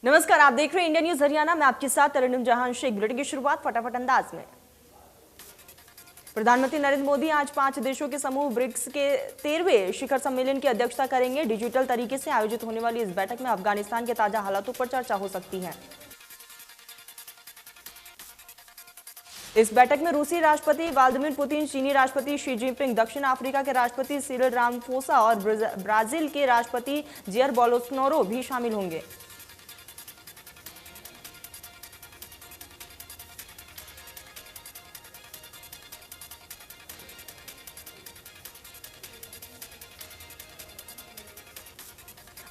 नमस्कार, आप देख रहे हैं इंडिया न्यूज हरियाणा। मैं आपके साथ तरन्नुम जहां शेख। बुलेटिन की शुरुआत फटाफट अंदाज में। प्रधानमंत्री नरेंद्र मोदी आज 5 देशों के समूह ब्रिक्स के 13वें शिखर सम्मेलन की अध्यक्षता करेंगे। डिजिटल तरीके से आयोजित होने वाली इस बैठक में अफगानिस्तान के ताजा हालातों पर चर्चा हो सकती है। इस बैठक में रूसी राष्ट्रपति व्लादिमीर पुतिन, चीनी राष्ट्रपति शी जिनपिंग, दक्षिण अफ्रीका के राष्ट्रपति सिरिल रामाफोसा और ब्राजील के राष्ट्रपति जेयर बोल्सोनारो भी शामिल होंगे।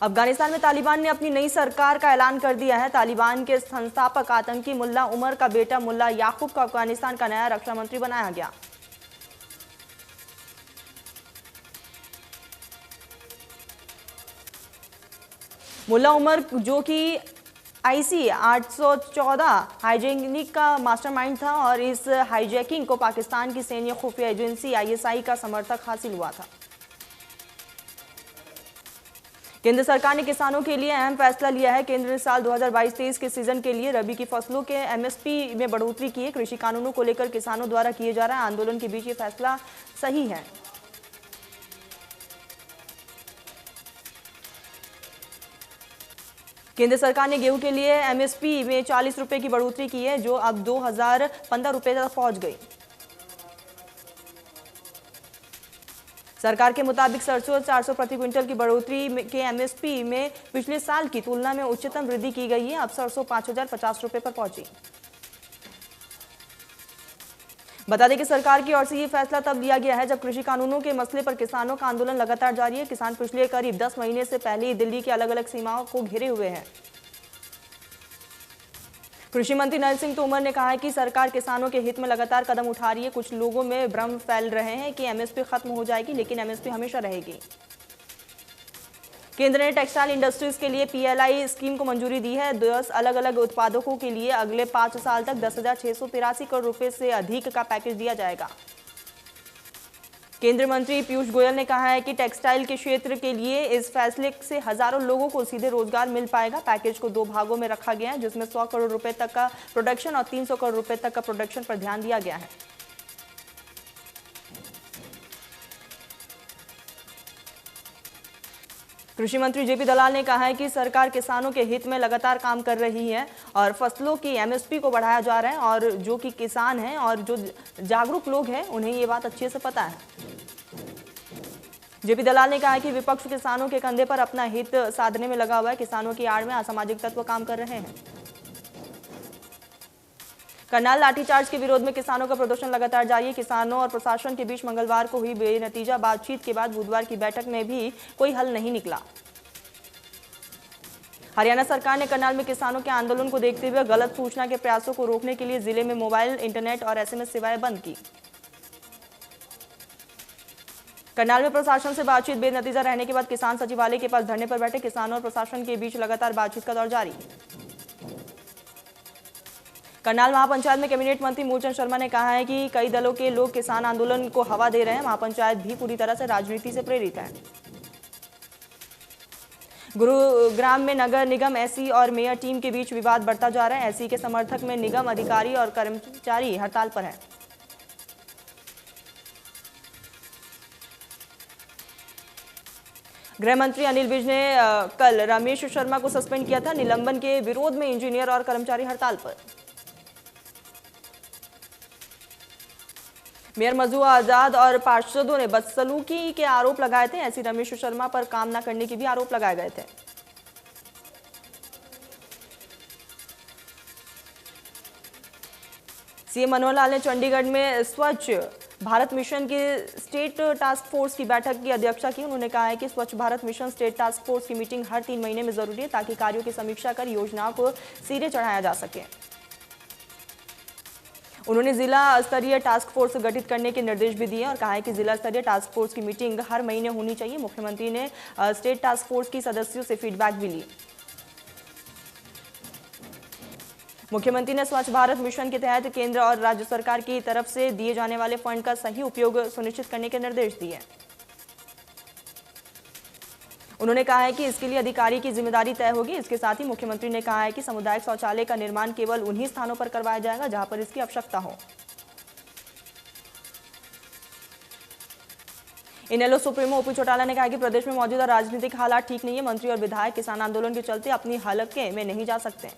अफगानिस्तान में तालिबान ने अपनी नई सरकार का ऐलान कर दिया है। तालिबान के संस्थापक आतंकी मुल्ला उमर का बेटा मुल्ला याकूब को अफगानिस्तान का नया रक्षा मंत्री बनाया गया। मुल्ला उमर, जो कि IC 814 हाईजैकिंग का मास्टरमाइंड था और इस हाईजैकिंग को पाकिस्तान की सैन्य खुफिया एजेंसी ISI का समर्थक हासिल हुआ था। केंद्र सरकार ने किसानों के लिए अहम फैसला लिया है। केंद्र ने साल 2022-23 के सीजन के लिए रबी की फसलों के MSP में बढ़ोतरी की है। कृषि कानूनों को लेकर किसानों द्वारा किए जा रहे आंदोलन के बीच ये फैसला सही है। केंद्र सरकार ने गेहूं के लिए MSP में 40 रुपए की बढ़ोतरी की है, जो अब 2015 रुपए तक पहुंच गई। सरकार के मुताबिक सरसों 400 प्रति क्विंटल की बढ़ोतरी के MSP में पिछले साल की तुलना में उच्चतम वृद्धि की गई है। अब सरसों 5050 रुपए पर पहुंची। बता दें कि सरकार की ओर से ये फैसला तब लिया गया है जब कृषि कानूनों के मसले पर किसानों का आंदोलन लगातार जारी है। किसान पिछले करीब 10 महीने से पहले ही दिल्ली की अलग अलग सीमाओं को घेरे हुए हैं। कृषि मंत्री नरेंद्र सिंह तोमर ने कहा है कि सरकार किसानों के हित में लगातार कदम उठा रही है। कुछ लोगों में भ्रम फैल रहे हैं कि MSP खत्म हो जाएगी, लेकिन MSP हमेशा रहेगी। केंद्र ने टेक्सटाइल इंडस्ट्रीज के लिए PLI स्कीम को मंजूरी दी है। 10 अलग अलग उत्पादकों के लिए अगले 5 साल तक 10,683 करोड़ रुपए से अधिक का पैकेज दिया जाएगा। केंद्रीय मंत्री पीयूष गोयल ने कहा है कि टेक्सटाइल के क्षेत्र के लिए इस फैसले से हजारों लोगों को सीधे रोजगार मिल पाएगा। पैकेज को 2 भागों में रखा गया है, जिसमें 100 करोड़ रुपए तक का प्रोडक्शन और 300 करोड़ रुपए तक का प्रोडक्शन पर ध्यान दिया गया है। कृषि मंत्री JP दलाल ने कहा है कि सरकार किसानों के हित में लगातार काम कर रही है और फसलों की MSP को बढ़ाया जा रहा है, और जो कि किसान हैं और जो जागरूक लोग हैं उन्हें ये बात अच्छे से पता है। JP दलाल ने कहा है कि विपक्ष किसानों के कंधे पर अपना हित साधने में लगा हुआ है। किसानों की आड़ में असामाजिक तत्व काम कर रहे हैं। करनाल लाठीचार्ज के विरोध में किसानों का प्रदर्शन लगातार जारी है। किसानों और प्रशासन के बीच मंगलवार को हुई बेनतीजा बातचीत के बाद बुधवार की बैठक में भी कोई हल नहीं निकला। हरियाणा सरकार ने करनाल में किसानों के आंदोलन को देखते हुए गलत सूचना के प्रयासों को रोकने के लिए जिले में मोबाइल, इंटरनेट और SMS सेवाएं बंद की। करनाल में प्रशासन से बातचीत बेनतीजा रहने के बाद किसान सचिवालय के पास धरने पर बैठे। किसानों और प्रशासन के बीच लगातार बातचीत का दौर जारी। करनाल महापंचायत में कैबिनेट मंत्री मूलचंद शर्मा ने कहा है कि कई दलों के लोग किसान आंदोलन को हवा दे रहे हैं। महापंचायत भी पूरी तरह से राजनीति से प्रेरित है। गुरुग्राम में नगर निगम SC और मेयर टीम के बीच विवाद बढ़ता जा रहा है। SC के समर्थक में निगम अधिकारी और कर्मचारी हड़ताल पर है। गृह मंत्री अनिल विज ने कल रमेश शर्मा को सस्पेंड किया था। निलंबन के विरोध में इंजीनियर और कर्मचारी हड़ताल पर। मेयर मजू आजाद और पार्षदों ने बदसलूकी के आरोप लगाए थे। ऐसी रमेश शर्मा पर काम न करने के भी आरोप लगाए गए थे। CM मनोहर लाल ने चंडीगढ़ में स्वच्छ भारत मिशन की स्टेट टास्क फोर्स की बैठक की अध्यक्षता की। उन्होंने कहा है कि स्वच्छ Bharat mission state task force की मीटिंग हर 3 महीने में जरूरी है, ताकि कार्यों की समीक्षा कर योजनाओं को सिरे चढ़ाया जा सके। उन्होंने जिला स्तरीय टास्क फोर्स गठित करने के निर्देश भी दिए और कहा है कि जिला स्तरीय टास्क फोर्स की मीटिंग हर महीने होनी चाहिए। मुख्यमंत्री ने स्टेट टास्क फोर्स की सदस्यों से फीडबैक भी ली। मुख्यमंत्री ने स्वच्छ भारत मिशन के तहत केंद्र और राज्य सरकार की तरफ से दिए जाने वाले फंड का सही उपयोग सुनिश्चित करने के निर्देश दिए। उन्होंने कहा है कि इसके लिए अधिकारी की जिम्मेदारी तय होगी। इसके साथ ही मुख्यमंत्री ने कहा है कि सामुदायिक शौचालय का निर्माण केवल उन्हीं स्थानों पर करवाया जाएगा जहां पर इसकी आवश्यकता हो। इनेलो सुप्रीमो ओपी चौटाला ने कहा कि प्रदेश में मौजूदा राजनीतिक हालात ठीक नहीं है। मंत्री और विधायक किसान आंदोलन के चलते अपनी हलके में नहीं जा सकते।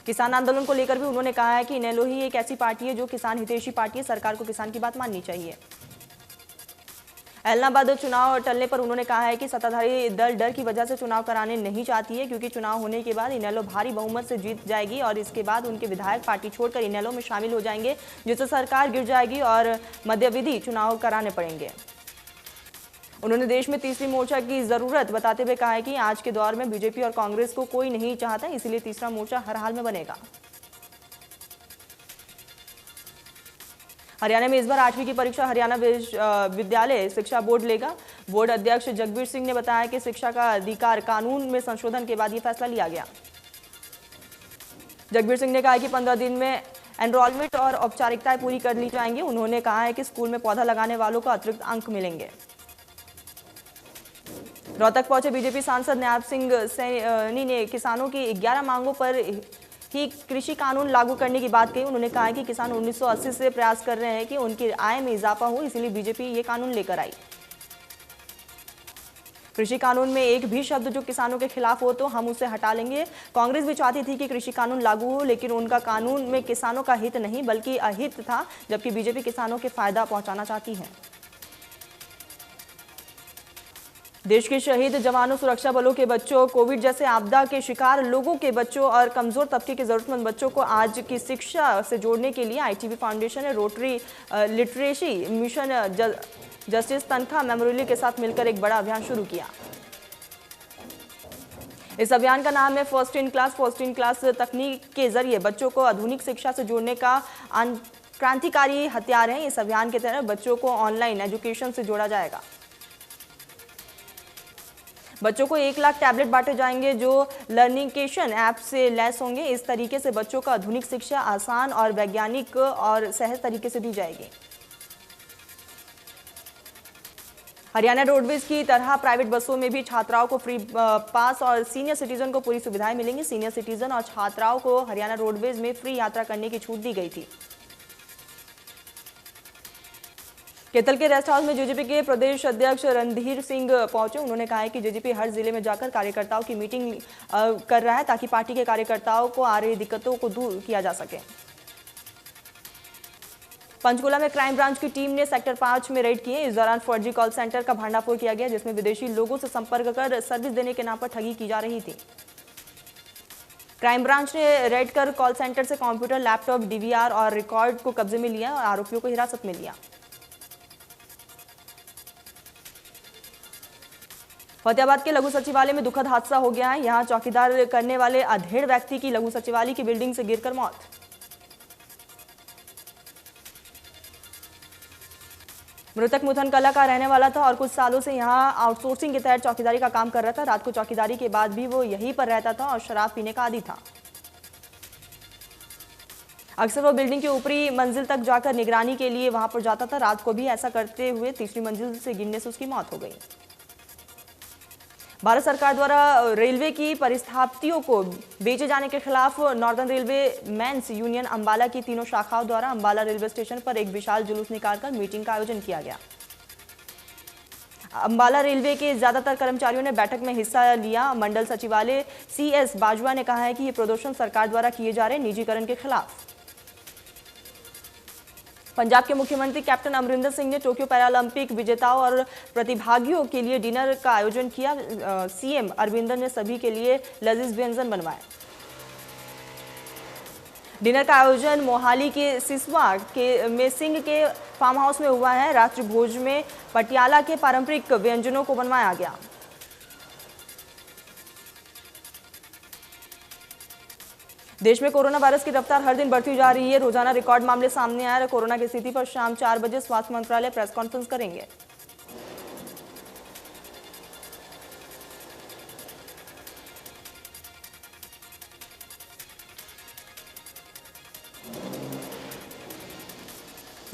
किसान आंदोलन को लेकर भी उन्होंने कहा है कि इनेलो ही एक ऐसी पार्टी है जो किसान हितैषी पार्टी है। सरकार को किसान की बात माननी चाहिए। एलनाबाद चुनाव टलने पर उन्होंने कहा है कि सत्ताधारी दल डर की वजह से चुनाव कराने नहीं चाहती है, क्योंकि चुनाव होने के बाद इनेलो भारी बहुमत से जीत जाएगी और इसके बाद उनके विधायक पार्टी छोड़कर इनेलो में शामिल हो जाएंगे, जिससे सरकार गिर जाएगी और मध्यावधि चुनाव कराने पड़ेंगे। उन्होंने देश में तीसरी मोर्चा की जरूरत बताते हुए कहा है कि आज के दौर में बीजेपी और कांग्रेस को कोई नहीं चाहता, इसलिए तीसरा मोर्चा हर हाल में बनेगा। हरियाणा में इस बार 8वीं की परीक्षा हरियाणा विद्यालय शिक्षा बोर्ड लेगा। बोर्ड अध्यक्ष जगबीर सिंह ने बताया कि शिक्षा का अधिकार कानून में संशोधन के बाद यह फैसला लिया गया। जगबीर सिंह ने कहा कि 15 दिन में एनरोलमेंट और औपचारिकताएं पूरी कर ली जाएंगी। उन्होंने कहा है कि स्कूल में पौधा लगाने वालों को अतिरिक्त अंक मिलेंगे। रोहतक पहुंचे बीजेपी सांसद नायब सिंह सैनी ने किसानों की 11 मांगों पर ही कृषि कानून लागू करने की बात कही। उन्होंने कहा कि किसान 1980 से प्रयास कर रहे हैं कि उनकी आय में इजाफा हो, इसलिए बीजेपी ये कानून लेकर आई। कृषि कानून में एक भी शब्द जो किसानों के खिलाफ हो तो हम उसे हटा लेंगे। कांग्रेस भी चाहती थी कि कृषि कानून लागू हो, लेकिन उनका कानून में किसानों का हित नहीं बल्कि अहित था, जबकि बीजेपी किसानों के फायदा पहुंचाना चाहती है। देश के शहीद जवानों, सुरक्षा बलों के बच्चों, कोविड जैसे आपदा के शिकार लोगों के बच्चों और कमजोर तबके के जरूरतमंद बच्चों को आज की शिक्षा से जोड़ने के लिए आईटीबी फाउंडेशन ने रोटरी लिटरेसी मिशन जस्टिस तनखा मेमोरियल के साथ मिलकर एक बड़ा अभियान शुरू किया। इस अभियान का नाम है first in class. First in class तकनीक के जरिए बच्चों को आधुनिक शिक्षा से जोड़ने का क्रांतिकारी हथियार है। इस अभियान के तहत बच्चों को ऑनलाइन एजुकेशन से जोड़ा जाएगा। बच्चों को 1 लाख टैबलेट बांटे जाएंगे जो लर्निंगकेशन ऐप से लैस होंगे। इस तरीके से बच्चों को आधुनिक शिक्षा आसान और वैज्ञानिक और सहज तरीके से दी जाएगी। हरियाणा रोडवेज की तरह प्राइवेट बसों में भी छात्राओं को फ्री पास और सीनियर सिटीजन को पूरी सुविधाएं मिलेंगी। सीनियर सिटीजन और छात्राओं को हरियाणा रोडवेज में फ्री यात्रा करने की छूट दी गई थी। केतल के रेस्ट हाउस में जेजेपी के प्रदेश अध्यक्ष रणधीर सिंह पहुंचे। उन्होंने कहा है कि जेजेपी हर जिले में जाकर कार्यकर्ताओं की मीटिंग कर रहा है ताकि पार्टी के कार्यकर्ताओं को आ रही दिक्कतों को दूर किया जा सके। पंचकुला में क्राइम ब्रांच की टीम ने सेक्टर 5 में रेड किए। इस दौरान फर्जी कॉल सेंटर का भंडाफोड़ किया गया, जिसमें विदेशी लोगों से संपर्क कर सर्विस देने के नाम पर ठगी की जा रही थी। क्राइम ब्रांच ने रेड कर कॉल सेंटर से कंप्यूटर, लैपटॉप, डीवीआर और रिकॉर्ड को कब्जे में लिया और आरोपियों को हिरासत में लिया। फतेहाबाद के लघु सचिवालय में दुखद हादसा हो गया है। यहां चौकीदार करने वाले अधेड़ व्यक्ति की लघु सचिवालय की बिल्डिंग से गिरकर मौत। मृतक मुथन कला का रहने वाला था और कुछ सालों से यहां आउटसोर्सिंग के तहत चौकीदारी का काम कर रहा था। रात को चौकीदारी के बाद भी वो यहीं पर रहता था और शराब पीने का आदी था। अक्सर वो बिल्डिंग के ऊपरी मंजिल तक जाकर निगरानी के लिए वहां पर जाता था। रात को भी ऐसा करते हुए तीसरी मंजिल से गिरने से उसकी मौत हो गई। भारत सरकार द्वारा रेलवे की परिस्थापियों को बेचे जाने के खिलाफ Northern Railway men's union Ambala की तीनों शाखाओं द्वारा अंबाला रेलवे स्टेशन पर एक विशाल जुलूस निकालकर मीटिंग का आयोजन किया गया। अंबाला रेलवे के ज्यादातर कर्मचारियों ने बैठक में हिस्सा लिया। मंडल सचिवालय CS बाजवा ने कहा है कि ये प्रदर्शन सरकार द्वारा किए जा रहे निजीकरण के खिलाफ। पंजाब के मुख्यमंत्री कैप्टन अमरिंदर सिंह ने टोक्यो पैरालंपिक विजेताओं और प्रतिभागियों के लिए डिनर का आयोजन किया। CM अरविंदर ने सभी के लिए लजीज व्यंजन बनवाए। डिनर का आयोजन मोहाली के सिसवा में सिंह के फार्म हाउस में हुआ है। रात्रि भोज में पटियाला के पारंपरिक व्यंजनों को बनवाया गया। देश में कोरोना वायरस की रफ्तार हर दिन बढ़ती जा रही है। रोजाना रिकॉर्ड मामले सामने आ रहे। कोरोना की स्थिति पर शाम 4 बजे स्वास्थ्य मंत्रालय प्रेस कॉन्फ्रेंस करेंगे।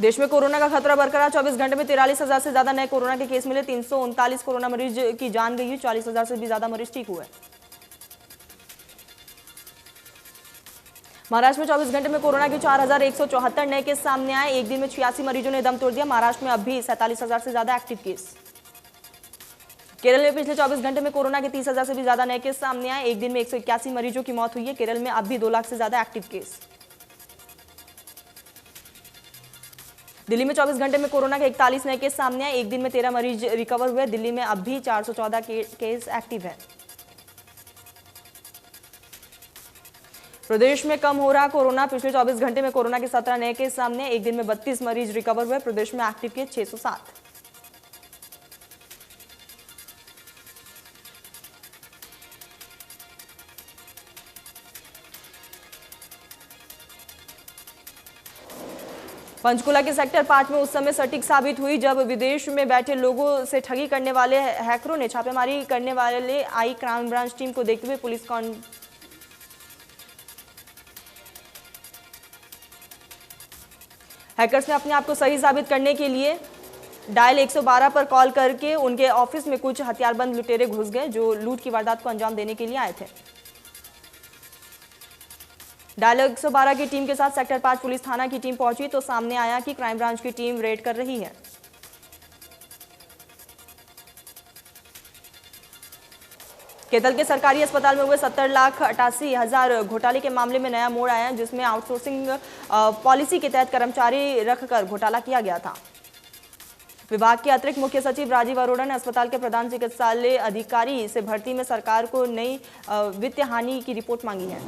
देश में कोरोना का खतरा बरकरार। 24 घंटे में 43,000 से ज्यादा नए कोरोना के केस मिले। 339 कोरोना मरीज की जान गई है। 40,000 से भी ज्यादा मरीज ठीक हुए। महाराष्ट्र में 24 घंटे में कोरोना के 4,174 नए केस सामने आए। एक दिन में 86 मरीजों ने दम तोड़ दिया। महाराष्ट्र में अब भी 47,000 से ज्यादा एक्टिव केस। केरल में पिछले 24 घंटे में कोरोना के 30,000 से भी ज्यादा नए केस सामने आए। एक दिन में 181 मरीजों की मौत हुई है। केरल में अब भी 2 लाख से ज्यादा एक्टिव केस। दिल्ली में 24 घंटे में कोरोना के 41 नए केस सामने आए। एक दिन में 13 मरीज रिकवर हुए। दिल्ली में अब भी 414 केस एक्टिव है। प्रदेश में कम हो रहा कोरोना। पिछले 24 घंटे में कोरोना के 17 नए केस सामने। एक दिन में 32 मरीज रिकवर हुए। प्रदेश में एक्टिव केस 607। पंचकुला के सेक्टर 5 में उस समय सटीक साबित हुई जब विदेश में बैठे लोगों से ठगी करने वाले हैकरों ने छापेमारी करने वाले आई क्राइम ब्रांच टीम को देखते हुए पुलिस हैकर्स ने अपने आप को सही साबित करने के लिए डायल 112 पर कॉल करके उनके ऑफिस में कुछ हथियारबंद लुटेरे घुस गए जो लूट की वारदात को अंजाम देने के लिए आए थे। डायल 112 की टीम के साथ सेक्टर 5 पुलिस थाना की टीम पहुंची तो सामने आया कि क्राइम ब्रांच की टीम रेड कर रही है। केतल के सरकारी अस्पताल में हुए 70,88,000 घोटाले के मामले में नया मोड़ आया जिसमें आउटसोर्सिंग पॉलिसी के तहत कर्मचारी रखकर घोटाला किया गया था। विभाग के अतिरिक्त मुख्य सचिव राजीव अरोड़ा ने अस्पताल के प्रधान चिकित्सालय अधिकारी से भर्ती में सरकार को नई वित्तीय हानि की रिपोर्ट मांगी है,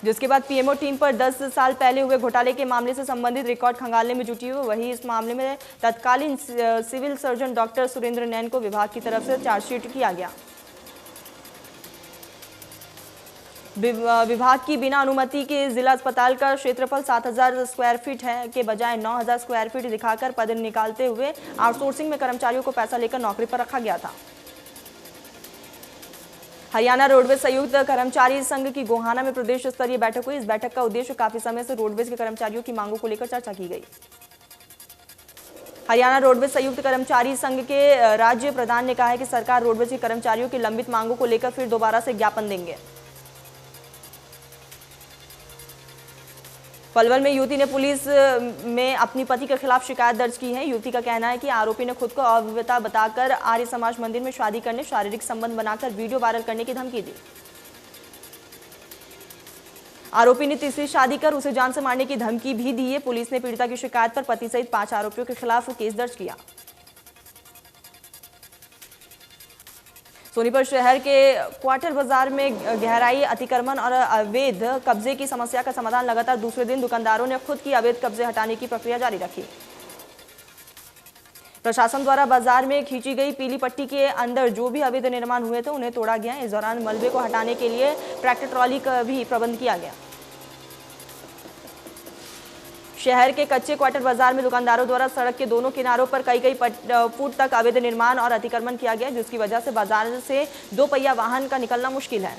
जिसके बाद पीएमओ टीम पर 10 साल पहले हुए घोटाले के मामले से संबंधित रिकॉर्ड खंगालने में जुटी हुई। वहीं इस मामले में तत्कालीन सिविल सर्जन डॉक्टर सुरेंद्र नैन को विभाग की तरफ से चार्जशीट किया गया। विभाग की बिना अनुमति के जिला अस्पताल का क्षेत्रफल 7,000 स्क्वायर फीट है के बजाय 9,000 स्क्वायर फीट दिखाकर पद निकालते हुए आउटसोर्सिंग में कर्मचारियों को पैसा लेकर नौकरी पर रखा गया था। हरियाणा रोडवेज संयुक्त कर्मचारी संघ की गोहाना में प्रदेश स्तरीय बैठक हुई। इस बैठक का उद्देश्य काफी समय से रोडवेज के कर्मचारियों की मांगों को लेकर चर्चा की गई। हरियाणा रोडवेज संयुक्त कर्मचारी संघ के राज्य प्रधान ने कहा है कि सरकार रोडवेज के कर्मचारियों की लंबित मांगों को लेकर फिर दोबारा से ज्ञापन देंगे। पलवल में युवती ने पुलिस में अपनी पति के खिलाफ शिकायत दर्ज की है। युवती का कहना है कि आरोपी ने खुद को अविवाहिता बताकर आर्य समाज मंदिर में शादी करने, शारीरिक संबंध बनाकर वीडियो वायरल करने की धमकी दी। आरोपी ने तीसरी शादी कर उसे जान से मारने की धमकी भी दी है। पुलिस ने पीड़िता की शिकायत पर पति सहित 5 आरोपियों के खिलाफ केस दर्ज किया। सोनीपत शहर के क्वार्टर बाजार में गहराई अतिक्रमण और अवैध कब्जे की समस्या का समाधान लगातार दूसरे दिन दुकानदारों ने खुद की अवैध कब्जे हटाने की प्रक्रिया जारी रखी। प्रशासन द्वारा बाजार में खींची गई पीली पट्टी के अंदर जो भी अवैध निर्माण हुए थे उन्हें तोड़ा गया। इस दौरान मलबे को हटाने के लिए ट्रैक्टर ट्रॉली का भी प्रबंध किया गया। शहर के कच्चे क्वार्टर बाजार में दुकानदारों द्वारा सड़क के दोनों किनारों पर कई फुट तक अवैध निर्माण और अतिक्रमण किया गया, जिसकी वजह से बाजार से 2 पहिया वाहन का निकलना मुश्किल है।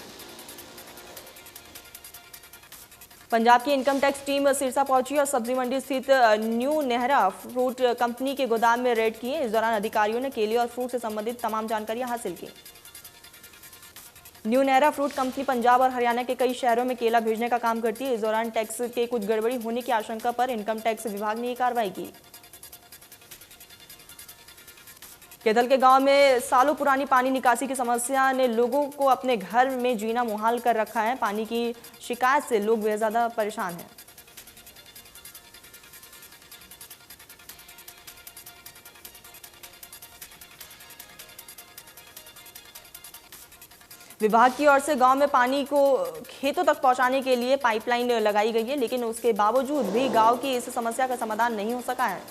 पंजाब की इनकम टैक्स टीम सिरसा पहुंची और सब्जी मंडी स्थित न्यू नेहरा फ्रूट कंपनी के गोदाम में रेड किए। इस दौरान अधिकारियों ने केले और फ्रूट से संबंधित तमाम जानकारियां हासिल की। New Nehra fruit company Punjab और हरियाणा के कई शहरों में केला भेजने का काम करती है। इस दौरान टैक्स के कुछ गड़बड़ी होने की आशंका पर इनकम टैक्स विभाग ने ये कार्रवाई की। केतल के गांव में सालों पुरानी पानी निकासी की समस्या ने लोगों को अपने घर में जीना मुहाल कर रखा है। पानी की शिकायत से लोग बेहद ज्यादा परेशान हैं। विभाग की ओर से गांव में पानी को खेतों तक पहुंचाने के लिए पाइपलाइन लगाई गई है, लेकिन उसके बावजूद भी गांव की इस समस्या का समाधान नहीं हो सका है।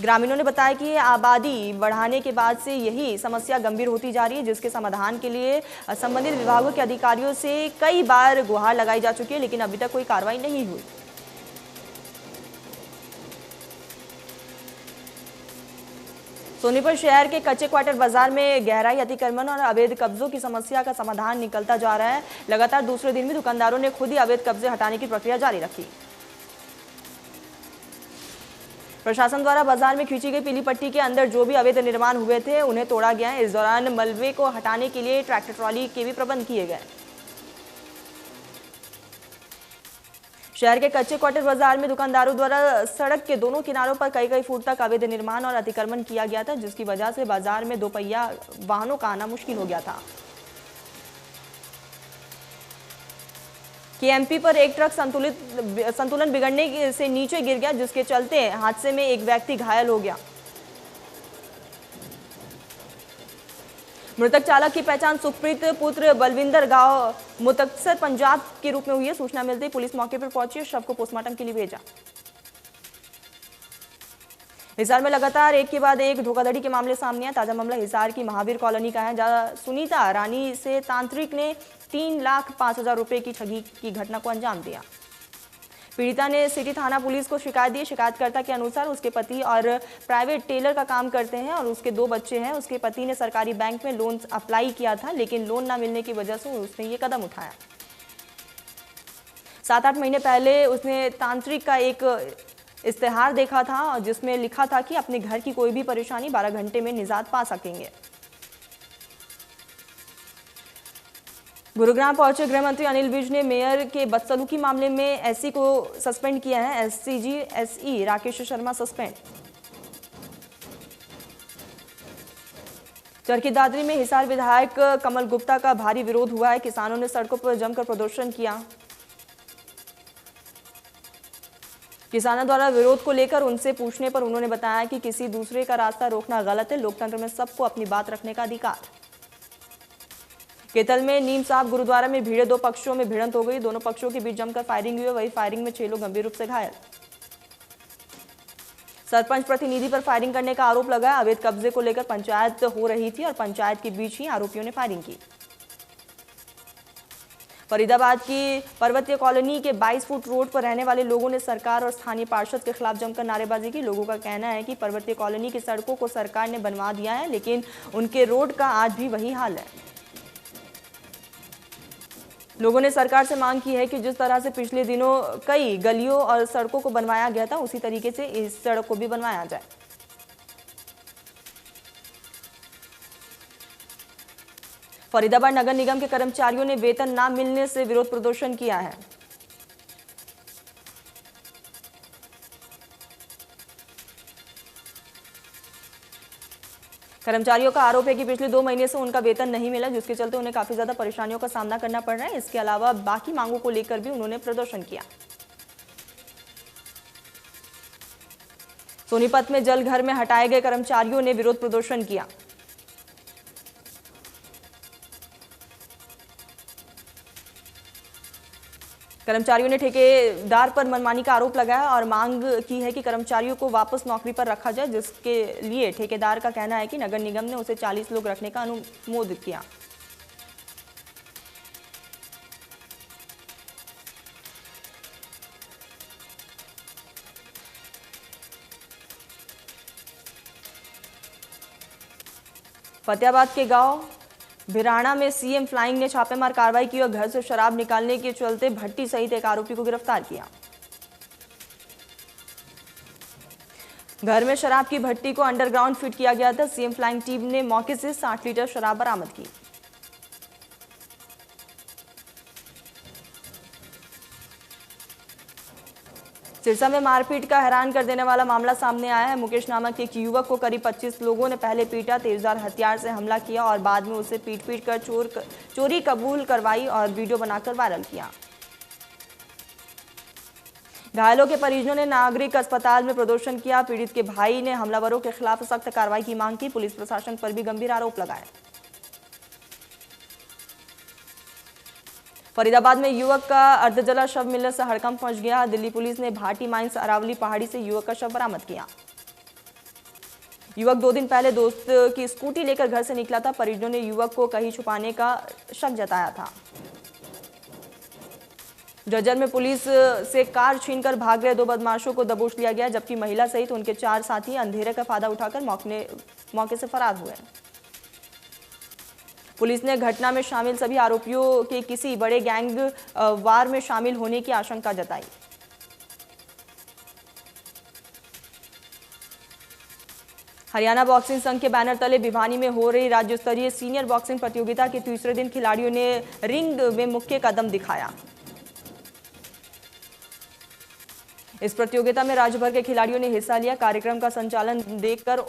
ग्रामीणों ने बताया कि आबादी बढ़ाने के बाद से यही समस्या गंभीर होती जा रही है, जिसके समाधान के लिए संबंधित विभागों के अधिकारियों से कई बार गुहार लगाई जा चुकी है, लेकिन अभी तक कोई कार्रवाई नहीं हुई। सोनीपत शहर के कच्चे क्वार्टर बाजार में गहराई अतिक्रमण और अवैध कब्जों की समस्या का समाधान निकलता जा रहा है। लगातार दूसरे दिन भी दुकानदारों ने खुद ही अवैध कब्जे हटाने की प्रक्रिया जारी रखी। प्रशासन द्वारा बाजार में खींची गई पीली पट्टी के अंदर जो भी अवैध निर्माण हुए थे उन्हें तोड़ा गया है। इस दौरान मलबे को हटाने के लिए ट्रैक्टर ट्रॉली के भी प्रबंध किए गए। शहर के कच्चे क्वार्टर बाजार में दुकानदारों द्वारा सड़क के दोनों किनारों पर कई फुट तक अवैध निर्माण और अतिक्रमण किया गया था, जिसकी वजह से बाजार में दोपहिया वाहनों का आना मुश्किल हो गया था। केएमपी पर एक ट्रक संतुलन बिगड़ने से नीचे गिर गया, जिसके चलते हादसे में एक व्यक्ति घायल हो गया। मृतक चालक की पहचान सुखप्रीत पुत्र बलविंदर गांव मुक्तसर पंजाब के रूप में हुई है। सूचना मिलते ही पुलिस मौके पर पहुंची और शव को पोस्टमार्टम के लिए भेजा। हिसार में लगातार एक के बाद एक धोखाधड़ी के मामले सामने आए। ताजा मामला हिसार की महावीर कॉलोनी का है, जहां सुनीता रानी से तांत्रिक ने 3,05,000 रुपए की ठगी की घटना को अंजाम दिया। पीड़िता ने सिटी थाना पुलिस को शिकायत दी। शिकायतकर्ता के अनुसार उसके पति और प्राइवेट टेलर का काम करते हैं और उसके 2 बच्चे हैं। उसके पति ने सरकारी बैंक में लोन अप्लाई किया था, लेकिन लोन ना मिलने की वजह से उसने ये कदम उठाया। 7-8 महीने पहले उसने तांत्रिक का एक इश्तेहार देखा था, जिसमें लिखा था कि अपने घर की कोई भी परेशानी 12 घंटे में निजात पा सकेंगे। गुरुग्राम पहुंचे गृह मंत्री अनिल विज ने मेयर के बदसलूकी मामले में एससी को सस्पेंड किया है। SCG SE Rakesh Sharma suspend. Charkhi Dadri में हिसार विधायक कमल गुप्ता का भारी विरोध हुआ है। किसानों ने सड़कों पर जमकर प्रदर्शन किया। किसानों द्वारा विरोध को लेकर उनसे पूछने पर उन्होंने बताया कि किसी दूसरे का रास्ता रोकना गलत है। लोकतंत्र में सबको अपनी बात रखने का अधिकार। केतल में नीम साहब गुरुद्वारा में भीड़े 2 पक्षों में भिड़ंत हो गई। दोनों पक्षों के बीच जमकर फायरिंग हुई। वही फायरिंग में 6 लोग गंभीर रूप से घायल। सरपंच प्रतिनिधि पर फायरिंग करने का आरोप लगा। अवैध कब्जे को लेकर पंचायत हो रही थी और पंचायत के बीच ही आरोपियों ने फायरिंग की। फरीदाबाद की पर्वतीय कॉलोनी के 22 फुट रोड पर रहने वाले लोगों ने सरकार और स्थानीय पार्षद के खिलाफ जमकर नारेबाजी की। लोगों का कहना है कि पर्वतीय कॉलोनी की सड़कों को सरकार ने बनवा दिया है, लेकिन उनके रोड का आज भी वही हाल है। लोगों ने सरकार से मांग की है कि जिस तरह से पिछले दिनों कई गलियों और सड़कों को बनवाया गया था, उसी तरीके से इस सड़क को भी बनवाया जाए। फरीदाबाद नगर निगम के कर्मचारियों ने वेतन न मिलने से विरोध प्रदर्शन किया है। कर्मचारियों का आरोप है कि पिछले 2 महीने से उनका वेतन नहीं मिला, जिसके चलते उन्हें काफी ज्यादा परेशानियों का सामना करना पड़ रहा है। इसके अलावा बाकी मांगों को लेकर भी उन्होंने प्रदर्शन किया। सोनीपत में जल घर में हटाए गए कर्मचारियों ने विरोध प्रदर्शन किया। कर्मचारियों ने ठेकेदार पर मनमानी का आरोप लगाया और मांग की है कि कर्मचारियों को वापस नौकरी पर रखा जाए, जिसके लिए ठेकेदार का कहना है कि नगर निगम ने उसे 40 लोग रखने का अनुमोदित किया। फतेहाबाद के गांव भिराना में सीएम फ्लाइंग ने छापेमार कार्रवाई की और घर से शराब निकालने के चलते भट्टी सहित एक आरोपी को गिरफ्तार किया। घर में शराब की भट्टी को अंडरग्राउंड फिट किया गया था। सीएम फ्लाइंग टीम ने मौके से 60 लीटर शराब बरामद की। सिरसा में मारपीट का हैरान कर देने वाला मामला सामने आया है। मुकेश नामक एक युवक को करीब 25 लोगों ने पहले पीटा, तेजधार हथियार से हमला किया और बाद में उसे पीट कर चोरी कबूल करवाई और वीडियो बनाकर वायरल किया। घायलों के परिजनों ने नागरिक अस्पताल में प्रदर्शन किया। पीड़ित के भाई ने हमलावरों के खिलाफ सख्त कार्रवाई की मांग की। पुलिस प्रशासन पर भी गंभीर आरोप लगाए। फरीदाबाद में युवक का अर्धजला शव मिलने से हड़कंप मच गया। दिल्ली पुलिस ने भाटी माइंस अरावली पहाड़ी से युवक का शव बरामद किया। युवक 2 दिन पहले दोस्त की स्कूटी लेकर घर से निकला था। परिजनों ने युवक को कहीं छुपाने का शक जताया था। जज्जर में पुलिस से कार छीनकर भाग रहे 2 बदमाशों को दबोच लिया गया, जबकि महिला सहित उनके 4 साथी अंधेरे का फायदा उठाकर मौके से फरार हुए। पुलिस ने घटना में शामिल सभी आरोपियों के किसी बड़े गैंग वार में शामिल होने की आशंका जताई। हरियाणा बॉक्सिंग संघ के बैनर तले भिवानी में हो रही राज्य स्तरीय सीनियर बॉक्सिंग प्रतियोगिता के तीसरे दिन खिलाड़ियों ने रिंग में मुख्य कदम दिखाया। इस प्रतियोगिता में राज्य भर के खिलाड़ियों ने हिस्सा लिया। कार्यक्रम का संचालन देखकर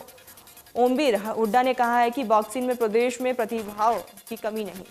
ओमवीर हुड्डा ने कहा है कि बॉक्सिंग में प्रदेश में प्रतिभाओं की कमी नहीं।